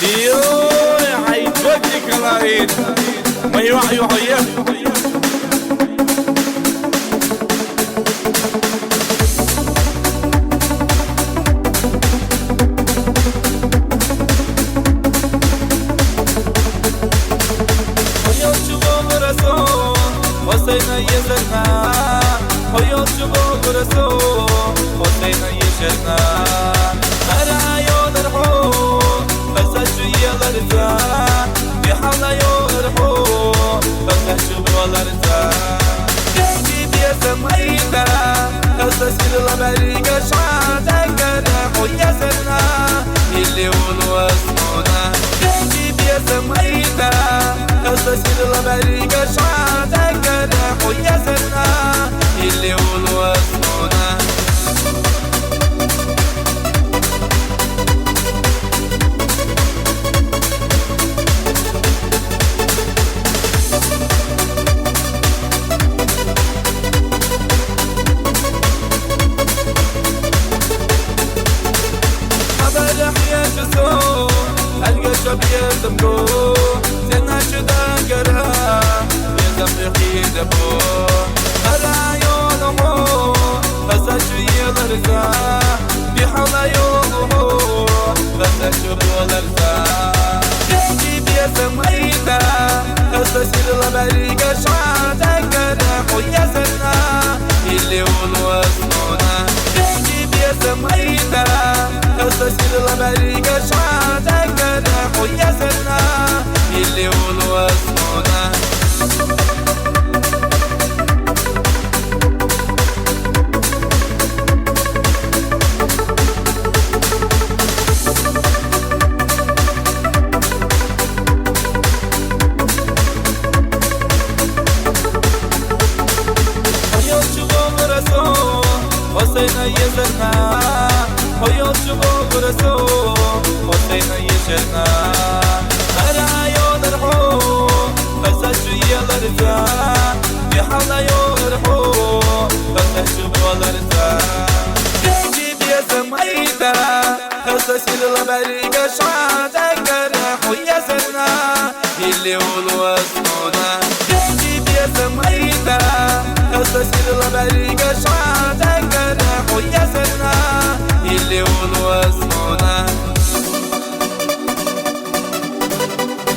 يوه حيتودك العيد ما يوحي يحييك حسين يزرنا حيوت شبوك رسول حسين يشرنا أرعيون الحوم فسجي الارزاق بحلا يرحوم فسجي الارزاق كيجي بيسمعينا خسسي الأمريكا شعاتك رحو يزرنا اللي ولو اسمونا كيجي بيسمعينا خسسي الأمريكا شعاتك رحو يزرنا اللي ولو اسمونا القشب يزمكو زينا شدا قرا يزم يخيدبو العيون مو فسجي الارزا بحلا يومو فسجي الارزا كيجي بيزم عيدا فسجي الامريكا شعاتك رحو يزرنا اللي ولو اسمونا كيجي بيزم عيدا فسجي الامريكا شعاتك رحو يزرنا اللي ولو اسمونا حسين يزرنا حيوت شبوك رسول حسين يشرنا أرعيون الحوم فسجي الارزاق بحلا يرحوم فسجي الارزاق كيجي بيسم عيدا خسسي الأمريكا شعاتك رحو يزرنا اللي ولو